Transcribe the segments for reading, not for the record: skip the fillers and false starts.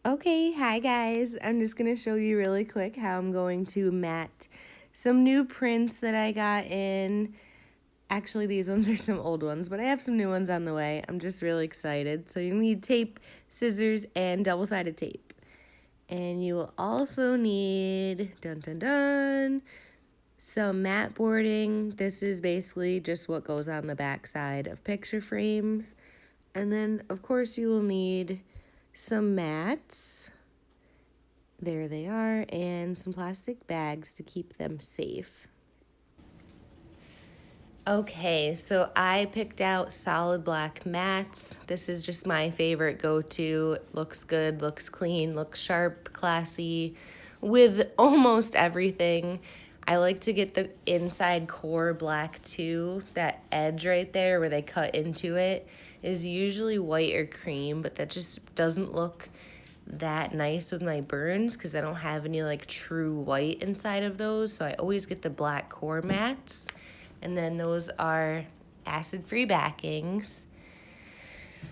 Okay, hi guys. I'm just going to show you really quick how I'm going to mat some new prints that I got in. Actually, these ones are some old ones, but I have some new ones on the way. I'm just really excited. So you need tape, scissors, and double-sided tape. And you will also need, dun dun dun, some mat boarding. This is basically just what goes on the back side of picture frames. And then, of course, you will need some mats. There they are, and some plastic bags to keep them safe. Okay, so I picked out solid black mats. This is just my favorite go-to. Looks good, looks clean, looks sharp, classy, with almost everything. I like to get the inside core black too. That edge right there where they cut into it is usually white or cream, but that just doesn't look that nice with my burns because I don't have any like true white inside of those. So I always get the black core mats. And then those are acid-free backings.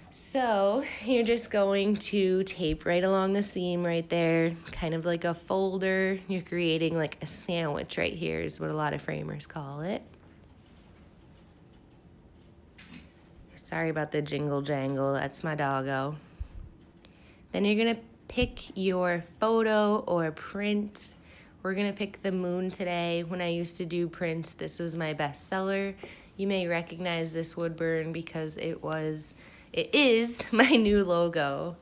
So you're just going to tape right along the seam right there, kind of like a folder. You're creating like a sandwich right here is what a lot of framers call it. Sorry about the jingle jangle, that's my doggo. Then you're gonna pick your photo or print. We're gonna pick the moon today. When I used to do prints, this was my best seller. You may recognize this wood burn because it is my new logo,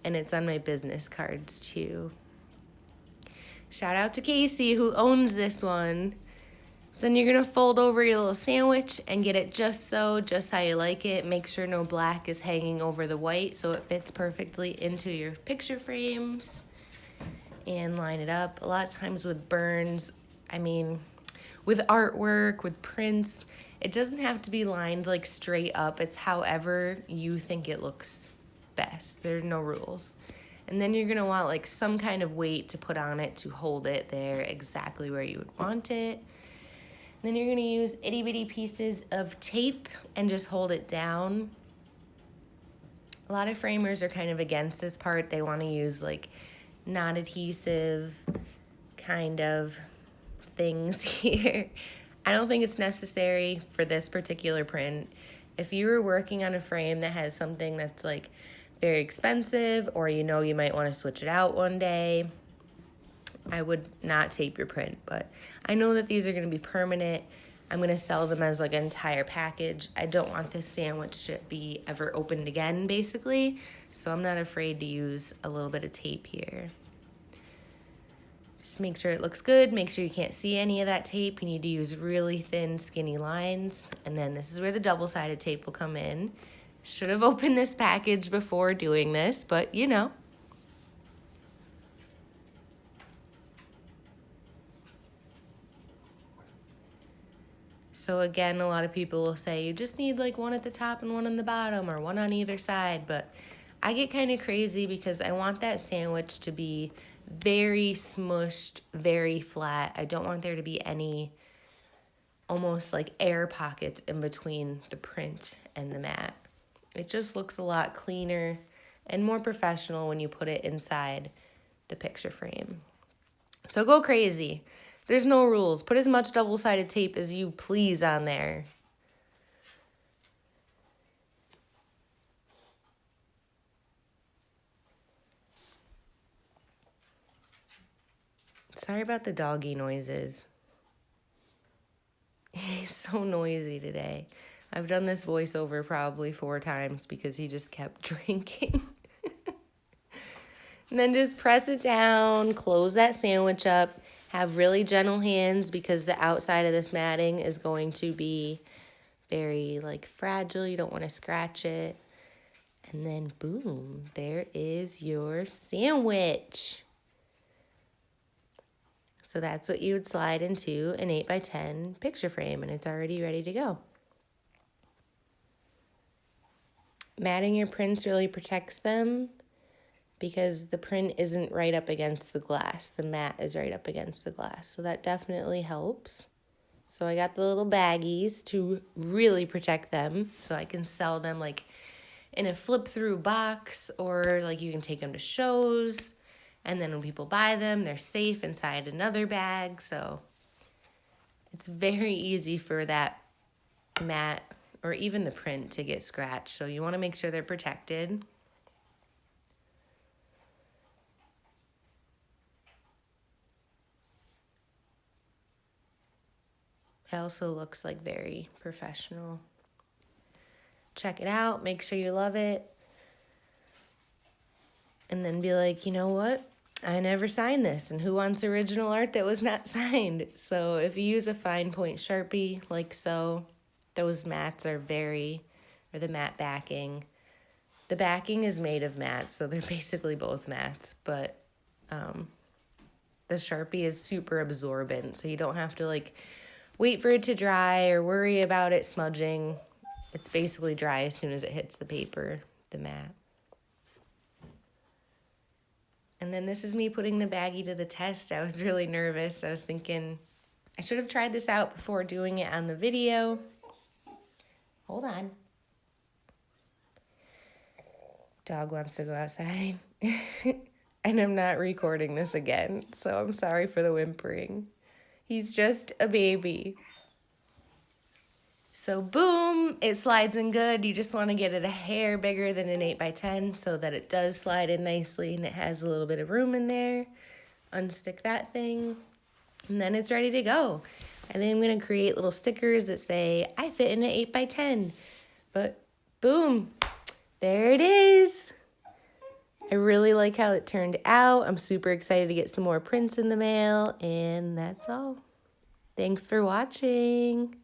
and it's on my business cards too. Shout out to Casey who owns this one. So then you're gonna fold over your little sandwich and get it just how you like it. Make sure no black is hanging over the white so it fits perfectly into your picture frames. And line it up. A lot of times with burns, with artwork, with prints, it doesn't have to be lined like straight up. It's however you think it looks best. There are no rules. And then you're gonna want like some kind of weight to put on it to hold it there exactly where you would want it. Then you're gonna use itty bitty pieces of tape and just hold it down. A lot of framers are kind of against this part. They wanna use like non-adhesive kind of things here. I don't think it's necessary for this particular print. If you were working on a frame that has something that's like very expensive or you might want to switch it out one day, I would not tape your print, but I know that these are going to be permanent. I'm going to sell them as like an entire package. I don't want this sandwich to be ever opened again, basically, so I'm not afraid to use a little bit of tape here. Just make sure it looks good. Make sure you can't see any of that tape. You need to use really thin, skinny lines. And then this is where the double-sided tape will come in. Should have opened this package before doing this, but you know. So again, a lot of people will say you just need like one at the top and one on the bottom or one on either side, but I get kind of crazy because I want that sandwich to be very smushed, very flat. I don't want there to be any almost like air pockets in between the print and the mat. It just looks a lot cleaner and more professional when you put it inside the picture frame. So go crazy. There's no rules. Put as much double-sided tape as you please on there. Sorry about the doggy noises. He's so noisy today. I've done this voiceover probably 4 times because he just kept drinking. And then just press it down, close that sandwich up, have really gentle hands because the outside of this matting is going to be very like fragile. You don't want to scratch it. And then boom, there is your sandwich. So that's what you would slide into an 8x10 picture frame, and it's already ready to go. Matting your prints really protects them because the print isn't right up against the glass. The mat is right up against the glass, so that definitely helps. So I got the little baggies to really protect them so I can sell them like in a flip through box, or like you can take them to shows, and then when people buy them, they're safe inside another bag. So it's very easy for that mat or even the print to get scratched. So you want to make sure they're protected. It also looks like very professional. Check it out, make sure you love it, and then be like, you know what? I never signed this, and who wants original art that was not signed? So if you use a fine point Sharpie, like so, those mats are or the matte backing. The backing is made of mats, so they're basically both mats, but the Sharpie is super absorbent, so you don't have to like wait for it to dry or worry about it smudging. It's basically dry as soon as it hits the paper, the mat. And then this is me putting the baggie to the test. I was really nervous. I was thinking I should have tried this out before doing it on the video. Hold on. Dog wants to go outside. And I'm not recording this again, so I'm sorry for the whimpering. He's just a baby. So boom, it slides in good. You just want to get it a hair bigger than an 8x10 so that it does slide in nicely and it has a little bit of room in there. Unstick that thing, and then it's ready to go. And then I'm going to create little stickers that say, I fit in an 8x10. But boom, there it is. I really like how it turned out. I'm super excited to get some more prints in the mail, and that's all. Thanks for watching.